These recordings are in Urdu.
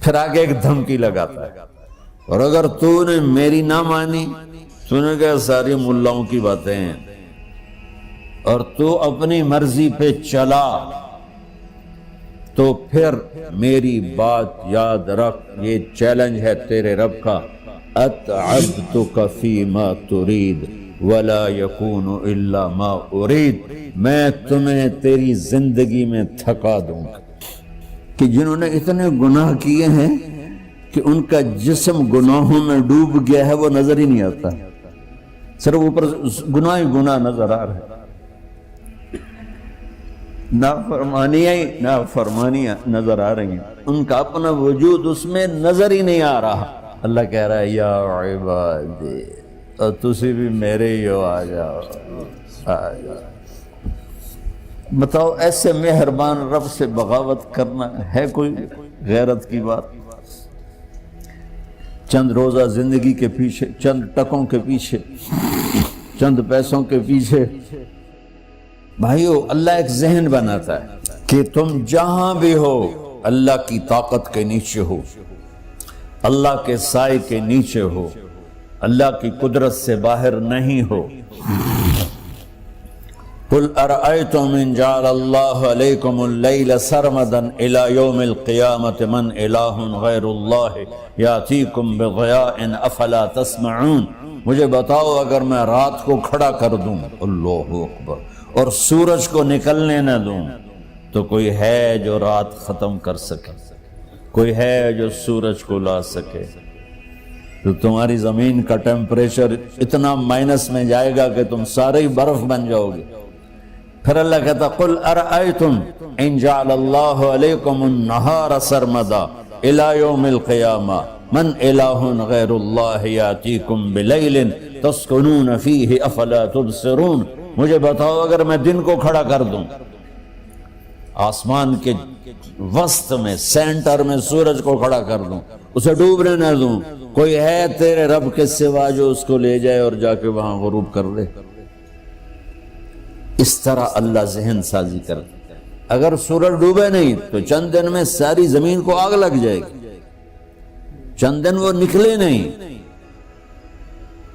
پھر آگے ایک دھمکی لگاتا ہے، اور اگر تو نے میری نہ مانی، تو نے کہا ساری ملاؤں کی باتیں ہیں، اور تو اپنی مرضی پہ چلا، تو پھر میری بات یاد رکھ، یہ چیلنج ہے تیرے رب کا، اتعبتک فیما ترید ولا یکون الا ما ارید، میں تمہیں تیری زندگی میں تھکا دوں گا۔ کہ جنہوں نے اتنے گناہ کیے ہیں کہ ان کا جسم گناہوں میں ڈوب گیا ہے، وہ نظر ہی نہیں آتا، صرف اوپر گناہ ہی گناہ نظر آ رہا ہے، نافرمانیاں نظر آ رہی ہیں، ان کا اپنا وجود اس میں نظر ہی نہیں آ رہا۔ اللہ کہہ رہا ہے یا عبادی، اور تسی بھی میرے ہی ہو، آ جاؤ آ جاؤ۔ بتاؤ ایسے مہربان رب سے بغاوت کرنا ہے کوئی غیرت کی بات؟ چند روزہ زندگی کے پیچھے، چند ٹکوں کے پیچھے، چند پیسوں کے پیچھے، بھائیو اللہ ایک ذہن بناتا ہے کہ تم جہاں بھی ہو اللہ کی طاقت کے نیچے ہو، اللہ کے سائے کے نیچے ہو، اللہ کی قدرت سے باہر نہیں ہو۔ قل ارأيتم ان جعل الله عليكم الليل سرمدا الى يوم القيامة من اله غير الله ياتيكم بضياء افلا تسمعون، مجھے بتاؤ اگر میں رات کو کھڑا کر دوں، اللہ اکبر، اور سورج کو نکلنے نہ دوں، تو کوئی ہے جو رات ختم کر سکے، کوئی ہے جو سورج کو لا سکے؟ تو تمہاری زمین کا ٹیمپریچر اتنا مائنس میں جائے گا کہ تم سارے ہی برف بن جاؤ گے۔ پھر اللہ کہتا قل ارأیتم ان جعل اللہ علیکم النہار سرمدا الى یوم القیامہ من الہ غیر اللہ یاتیکم بلیل تسکنون فیہ افلا تبصرون، مجھے بتاؤ اگر میں دن کو کھڑا کر دوں، آسمان کے وسط میں سینٹر میں سورج کو کھڑا کر دوں، اسے ڈوبنے نہ دوں، کوئی ہے تیرے رب کے سوا جو اس کو لے جائے اور جا کے وہاں غروب کر دے؟ اس طرح اللہ ذہن سازی کرتا ہے۔ اگر سورج ڈوبے نہیں تو چند دن میں ساری زمین کو آگ لگ جائے گی، چند دن وہ نکلے نہیں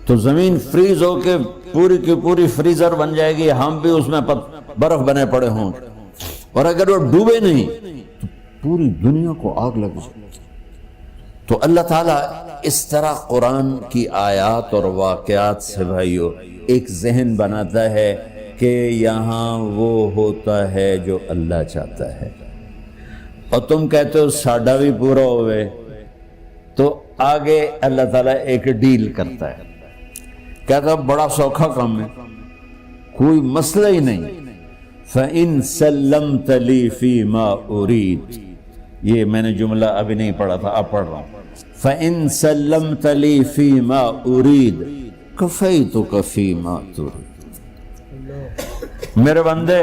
تو زمین فریز ہو کے پوری کی پوری فریزر بن جائے گی، ہم بھی اس میں برف بنے پڑے ہوں، اور اگر وہ ڈوبے نہیں تو پوری دنیا کو آگ لگ جائے گی۔ تو اللہ تعالیٰ اس طرح قرآن کی آیات اور واقعات سے بھائیو ایک ذہن بناتا ہے کہ یہاں وہ ہوتا ہے جو اللہ چاہتا ہے، اور تم کہتے ہو ساڈا بھی پورا ہوئے، تو آگے اللہ تعالیٰ ایک ڈیل کرتا ہے، کہتا بڑا سوکھا کام ہے، کوئی مسئلہ ہی نہیں، فَإِن سَلَّمْتَ لِي فِي مَا أُرِيد، یہ میں نے جملہ ابھی نہیں پڑھا تھا، اب پڑھ رہا ہوں، فَإِن سَلَّمْتَ لِي فِي مَا أُرِيد كَفَيْتُكَ فِي مَا تُرِيد۔ میرے بندے،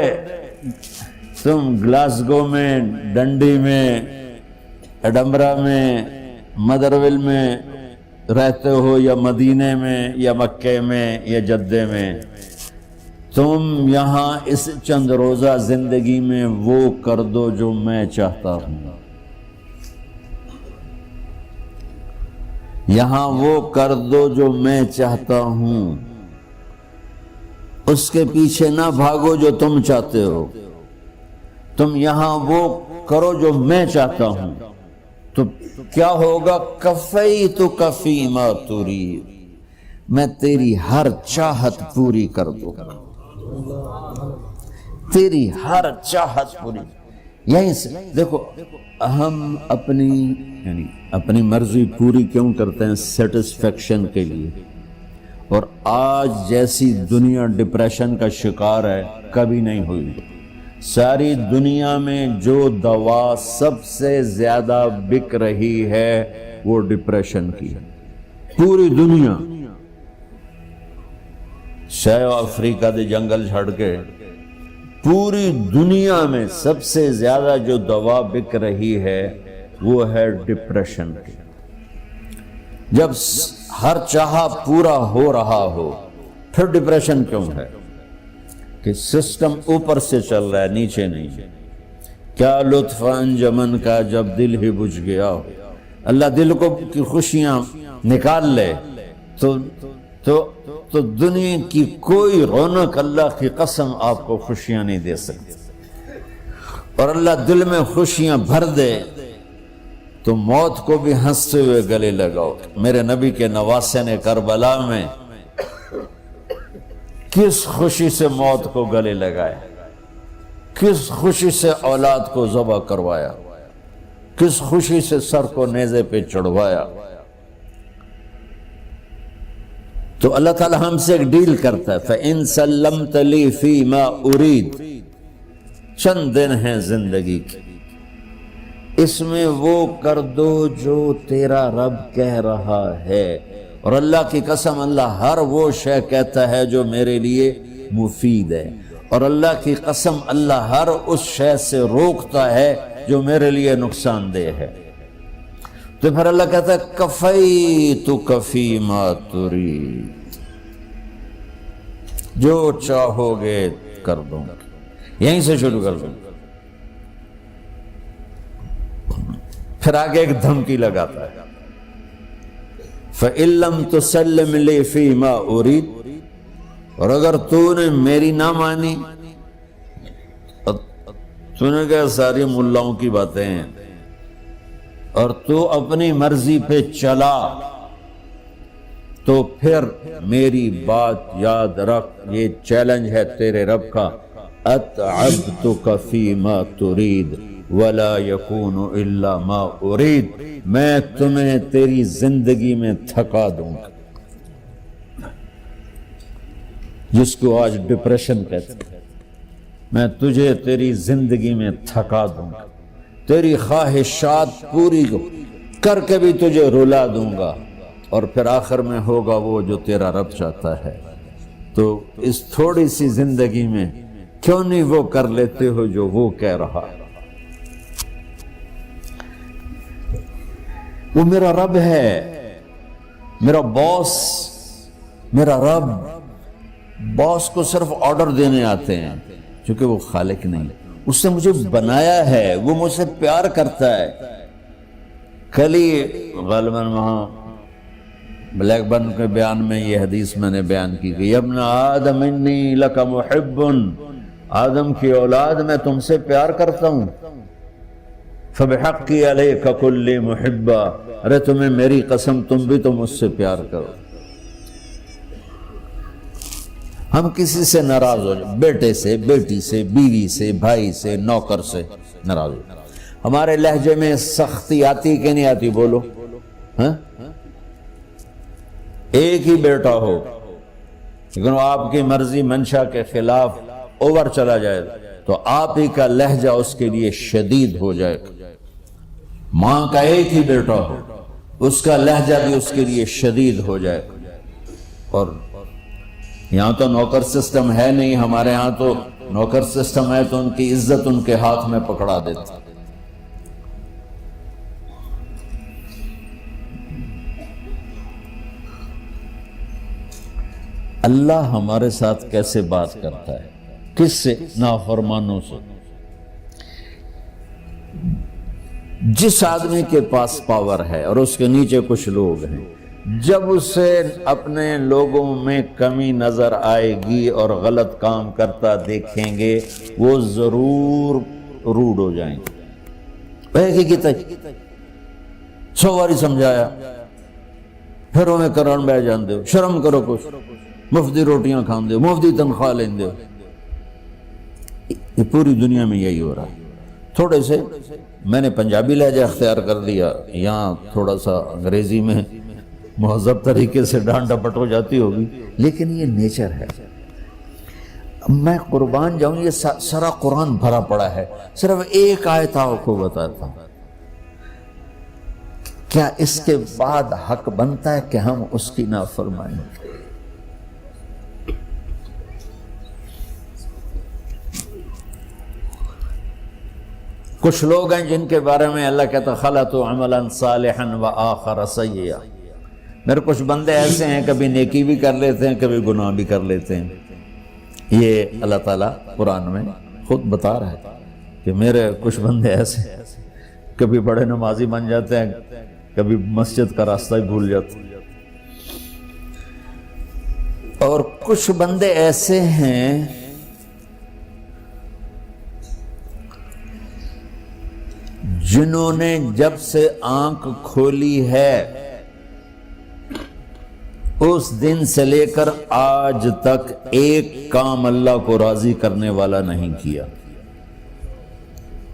تم گلاسگو میں، ڈنڈی میں، ایڈمبرا میں، مدرول میں رہتے ہو، یا مدینے میں، یا مکے میں، یا جدے میں، تم یہاں اس چند روزہ زندگی میں وہ کر دو جو میں چاہتا ہوں، یہاں وہ کر دو جو میں چاہتا ہوں، اس کے پیچھے نہ بھاگو جو تم چاہتے ہو، تم یہاں وہ کرو جو میں چاہتا ہوں، تو کیا ہوگا؟ کفیتک فیما ترید، میں تیری ہر چاہت پوری کر دوں گا، تیری ہر چاہت پوری۔ یہیں سے دیکھو ہم اپنی مرضی پوری کیوں کرتے ہیں؟ سیٹسفیکشن کے لیے۔ اور آج جیسی دنیا ڈپریشن کا شکار ہے کبھی نہیں ہوئی۔ ساری دنیا میں جو دوا سب سے زیادہ بک رہی ہے وہ ڈپریشن کی، پوری دنیا، شاید افریقہ دے جنگل چھڑ کے پوری دنیا میں سب سے زیادہ جو دوا بک رہی ہے وہ ہے ڈپریشن کی۔ جب ہر چاہا پورا ہو رہا ہو پھر ڈپریشن کیوں ہے؟ کہ سسٹم اوپر سے چل رہا ہے، نیچے نہیں۔ کیا لطف انجمن کا جب دل ہی بجھ گیا ہو، اللہ دل کو کی خوشیاں نکال لے تو دنیا کی کوئی رونق اللہ کی قسم آپ کو خوشیاں نہیں دے سکتی، اور اللہ دل میں خوشیاں بھر دے تو موت کو بھی ہنستے ہوئے گلے لگاؤ۔ میرے نبی کے نواسے نے کربلا میں کس خوشی سے موت کو گلے لگایا، کس خوشی سے اولاد کو ذبح کروایا، کس خوشی سے سر کو نیزے پہ چڑھوایا۔ تو اللہ تعالی ہم سے ایک ڈیل کرتا ہے، فَإِن سَلَّمْتَ لِي فِي مَا أُرِيد، چند دن ہیں زندگی کی، اس میں وہ کر دو جو تیرا رب کہہ رہا ہے۔ اور اللہ کی قسم اللہ ہر وہ شے کہتا ہے جو میرے لیے مفید ہے، اور اللہ کی قسم اللہ ہر اس شے سے روکتا ہے جو میرے لیے نقصان دہ ہے۔ تو پھر اللہ کہتا ہے کفیتک فی ما ترید، جو چاہو گے کر دوں گا۔ یہیں سے شروع کر دوں، پھر آگے ایک دھمکی لگاتا ہے، فَإِن لَّمْ تُسَلِّمْ لِي فِي مَا أُرِيدُ، اور اگر تو نے میری نہ مانی، تو نے کہا ساری ملاؤں کی باتیں ہیں، اور تو اپنی مرضی پہ چلا، تو پھر میری بات یاد رکھ، یہ چیلنج ہے تیرے رب کا، اتعبتک فی ما ترید ولا یکون الا ما ارید، میں تمہیں تیری زندگی میں تھکا دوں گا، جس کو آج ڈپریشن کہتے ہیں، میں تجھے تیری زندگی میں تھکا دوں گا، تیری خواہشات پوری کر کے بھی تجھے رلا دوں گا، اور پھر آخر میں ہوگا وہ جو تیرا رب چاہتا ہے۔ تو اس تھوڑی سی زندگی میں کیوں نہیں وہ کر لیتے ہو جو وہ کہہ رہا ہے؟ وہ میرا رب ہے، میرا باس، میرا رب۔ باس کو صرف آرڈر دینے آتے ہیں، چونکہ وہ خالق نہیں، اس نے مجھے بنایا ہے، وہ مجھ سے پیار کرتا ہے۔ کل ہی غالباً وہاں بلیک برن کے بیان میں یہ حدیث میں نے بیان کی کہ ابن آدم انی لک محب، آدم کی اولاد میں تم سے پیار کرتا ہوں، فبحقی علیک کل محبا، ارے تمہیں میری قسم تم بھی تو مجھ سے پیار کرو۔ ہم کسی سے ناراض ہو جائیں، بیٹے سے، بیٹی سے، بیوی سے، بھائی سے، نوکر سے ناراض ہو جائیں، ہمارے لہجے میں سختی آتی کہ نہیں آتی؟ بولو ہاں؟ ایک ہی بیٹا ہو لیکن وہ آپ کی مرضی منشا کے خلاف اوور چلا جائے تو آپ ہی کا لہجہ اس کے لیے شدید ہو جائے۔ ماں کا ایک ہی بیٹا ہو، اس کا لہجہ بھی اس کے لیے شدید ہو جائے۔ اور یہاں تو نوکر سسٹم ہے نہیں، ہمارے ہاں تو نوکر سسٹم ہے تو ان کی عزت ان کے ہاتھ میں پکڑا دیتا۔ اللہ ہمارے ساتھ کیسے بات کرتا ہے؟ کس سے؟ نافرمانوں سے۔ جس آدمی کے پاس پاور ہے اور اس کے نیچے کچھ لوگ ہیں، جب اسے اپنے لوگوں میں کمی نظر آئے گی اور غلط کام کرتا دیکھیں گے، وہ ضرور روڈ ہو جائیں گے۔ ایک ہی کی تک 100 باری سمجھایا، پھر ہمیں کرن بہ جان دو، شرم کرو، کچھ مفتی روٹیاں کھان دو، مفتی تنخواہ لین دو۔ یہ پوری دنیا میں یہی ہو رہا ہے۔ تھوڑے سے میں نے پنجابی لہجہ اختیار کر لیا، یہاں تھوڑا سا انگریزی میں مہذب طریقے سے ڈانٹ ڈپٹ ہو جاتی ہوگی، لیکن یہ نیچر ہے۔ میں قربان جاؤں، یہ سارا قرآن بھرا پڑا ہے، صرف ایک آیت آپ کو بتاتا ہوں۔ کیا اس کے بعد حق بنتا ہے کہ ہم اس کی نافرمانی کریں؟ کچھ لوگ ہیں جن کے بارے میں اللہ کہتا خلطوا عملا صالحا وآخر سیئا۔ میرے کچھ بندے ایسے ہیں، کبھی نیکی بھی کر لیتے ہیں، کبھی گناہ بھی کر لیتے ہیں۔ یہ اللہ تعالیٰ قرآن میں خود بتا رہا ہے کہ میرے کچھ بندے ایسے ہیں، کبھی بڑے نمازی بن جاتے ہیں، کبھی مسجد کا راستہ ہی بھول جاتا. اور کچھ بندے ایسے ہیں جنہوں نے جب سے آنکھ کھولی ہے اس دن سے لے کر آج تک ایک کام اللہ کو راضی کرنے والا نہیں کیا.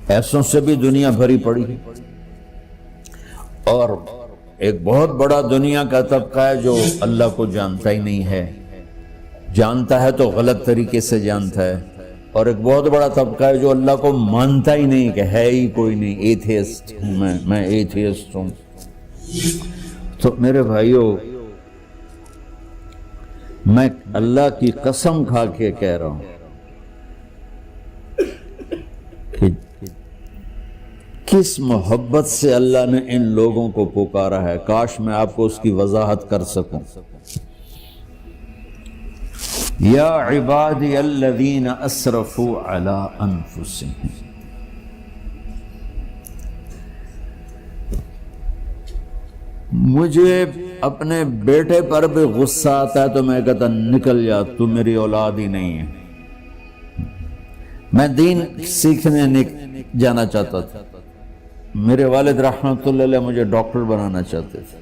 ایسوں سے بھی دنیا بھری پڑی ہے. اور ایک بہت بڑا دنیا کا طبقہ ہے جو اللہ کو جانتا ہی نہیں ہے، جانتا ہے تو غلط طریقے سے جانتا ہے. اور ایک بہت بڑا طبقہ ہے جو اللہ کو مانتا ہی نہیں کہ ہے ہی کوئی نہیں، ایتھیسٹ ہوں میں ایتھیسٹ ہوں. تو میرے بھائیو، میں اللہ کی قسم کھا کے کہہ رہا ہوں کہ کس محبت سے اللہ نے ان لوگوں کو پکارا ہے، کاش میں آپ کو اس کی وضاحت کر سکوں. یا عبادی الذین اسرفوا علی انفسہم. مجھے اپنے بیٹے پر بھی غصہ آتا ہے تو میں کہتا نکل جا، تو میری اولاد ہی نہیں ہے. میں دین سیکھنے جانا چاہتا تھا. میرے والد رحمۃ اللہ علیہ مجھے ڈاکٹر بنانا چاہتے تھے.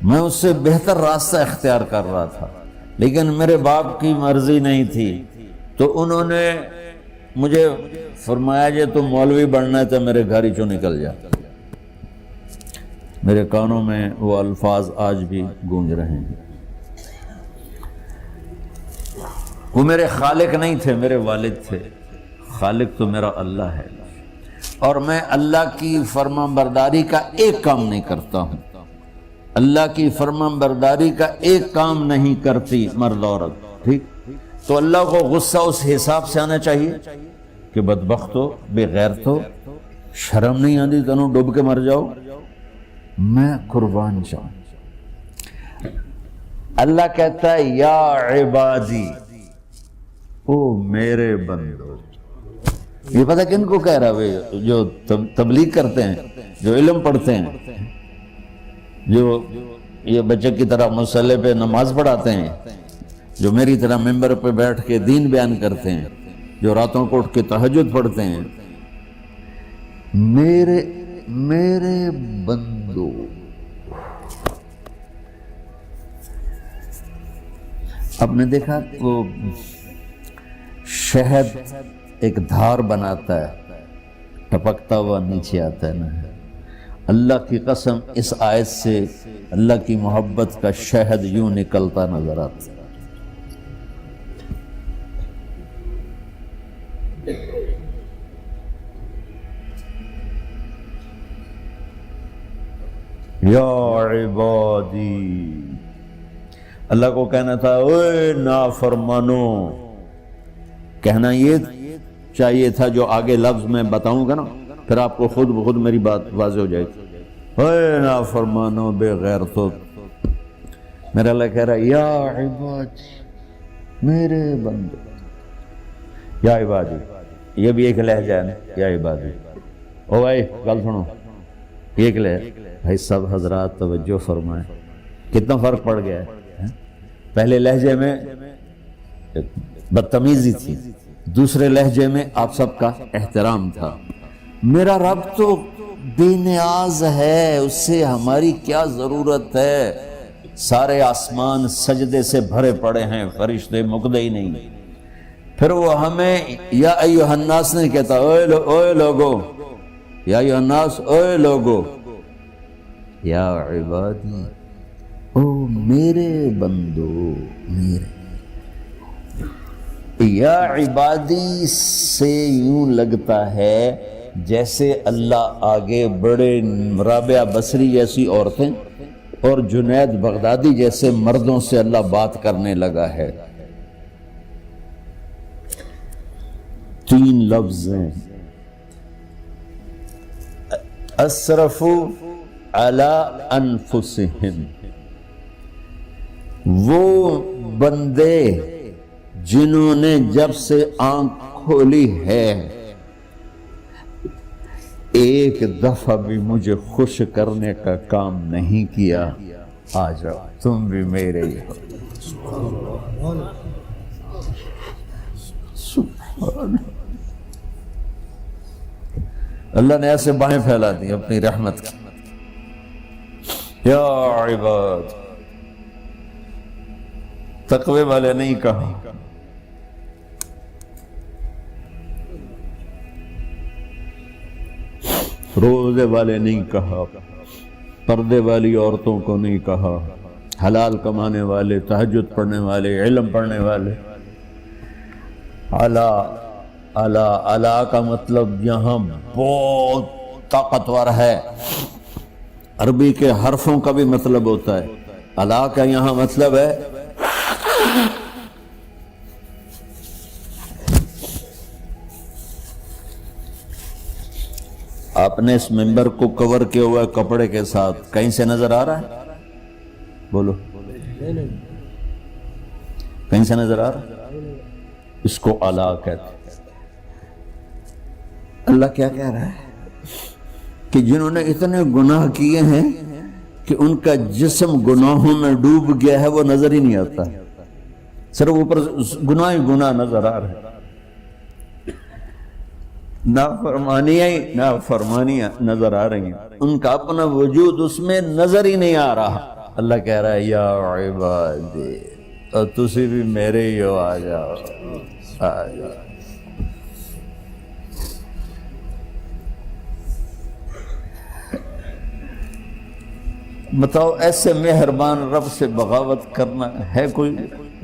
میں اس سے بہتر راستہ اختیار کر رہا تھا، لیکن میرے باپ کی مرضی نہیں تھی. تو انہوں نے مجھے فرمایا جی تو مولوی بننا ہے تو میرے گھر ہی چوں نکل جا. میرے کانوں میں وہ الفاظ آج بھی گونج رہے ہیں. وہ میرے خالق نہیں تھے، میرے والد تھے. خالق تو میرا اللہ ہے، اور میں اللہ کی فرمان برداری کا ایک کام نہیں کرتا ہوں. اللہ کی فرمان برداری کا ایک کام نہیں کرتی مرد عورت، ٹھیک؟ تو اللہ کو غصہ اس حساب سے آنا چاہیے کہ بدبخت ہو، بے غیرت ہو، شرم نہیں آتی تنوں ڈوب کے مر جاؤ. میں قربان جاؤں. اللہ کہتا ہے یا عبادی، او میرے بندو. یہ پتہ کن کو کہہ رہا ہے؟ جو تبلیغ کرتے ہیں، جو علم پڑھتے ہیں، جو یہ بچے کی طرح مصلی پہ نماز پڑھاتے ہیں، جو میری طرح ممبر پہ بیٹھ کے دین بیان کرتے ہیں، جو راتوں کو اٹھ کے تہجد پڑھتے ہیں. میرے بندو، آپ نے دیکھا وہ شہد ایک دھار بناتا ہے، ٹپکتا ہوا نیچے آتا ہے نا. اللہ کی قسم اس آیت سے اللہ کی محبت کا شہد یوں نکلتا نظر آتا ہے. یا عبادی، اللہ کو کہنا تھا اوے نافرمانو. کہنا یہ چاہیے تھا جو آگے لفظ میں بتاؤں گا نا، پھر آپ کو خود بخود میری بات واضح ہو جائے گی. اوے نافرمانو، بے غیرتو. میرا اللہ کہہ رہا ہے یا عبادی، میرے بندو. یا عبادی یہ بھی ایک لہجہ ہے نا، یا عبادی. او بھائی گل سنو، ایک لہجہ. بھائی سب حضرات توجہ فرمائیں، کتنا فرق پڑ گیا ہے. پہلے لہجے میں بدتمیزی تھی، دوسرے لہجے میں آپ سب کا احترام تھا. میرا رب تو بے نیاز ہے، اس سے ہماری کیا ضرورت ہے. سارے آسمان سجدے سے بھرے پڑے ہیں، فرشتے مقدے ہی نہیں. پھر وہ ہمیں یا ایھا الناس نہیں کہتا، اوے لوگو، یا ایھا الناس، اوے لوگو. یا عبادی، او میرے بندو، میرے. یا عبادی سے یوں لگتا ہے جیسے اللہ آگے بڑے رابعہ بصری جیسی عورتیں اور جنید بغدادی جیسے مردوں سے اللہ بات کرنے لگا ہے. 3 لفظ ہیں، اسرفوا علی انفسہم. وہ بندے جنہوں نے جب سے آنکھ کھولی ہے ایک دفعہ بھی مجھے خوش کرنے کا کام نہیں کیا، آ جاؤ تم بھی میرے ہی ہو۔ سبحان اللہ نے ایسے باہیں پھیلا دی اپنی رحمت کی۔ یا عباد، تقوی والے نہیں کہا، روزے والے نہیں کہا، پردے والی عورتوں کو نہیں کہا، حلال کمانے والے، تہجد پڑھنے والے، علم پڑھنے والے۔ اعلیٰ اعلیٰ اعلیٰ کا مطلب یہاں بہت طاقتور ہے، عربی کے حرفوں کا بھی مطلب ہوتا ہے۔ اعلیٰ کا یہاں مطلب ہے آپ نے اس ممبر کو کور کیا ہوا ہے کپڑے کے ساتھ، کہیں سے نظر آ رہا ہے؟ بولو، کہیں سے نظر آ رہا ہے؟ اس کو اعلیٰ کہتے ہیں۔ اللہ کیا کہہ رہا ہے کہ جنہوں نے اتنے گناہ کیے ہیں کہ ان کا جسم گناہوں میں ڈوب گیا ہے، وہ نظر ہی نہیں آتا، صرف اوپر گناہ ہی گناہ نظر آ رہے ہیں، نافرمانیاں نظر آ رہی ہیں، ان کا اپنا وجود اس میں نظر ہی نہیں آ رہا۔ اللہ کہہ رہا ہے یا عبادی، اور تسی بھی میرے ہی ہو، آ جاؤ آ جاؤ۔ بتاؤ ایسے مہربان رب سے بغاوت کرنا ہے کوئی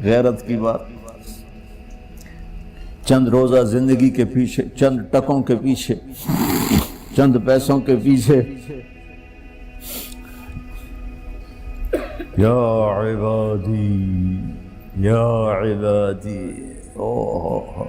غیرت کی بات؟ چند روزہ زندگی کے پیچھے، چند ٹکوں کے پیچھے، چند پیسوں کے پیچھے، یا عبادی یا عبادی، اوہ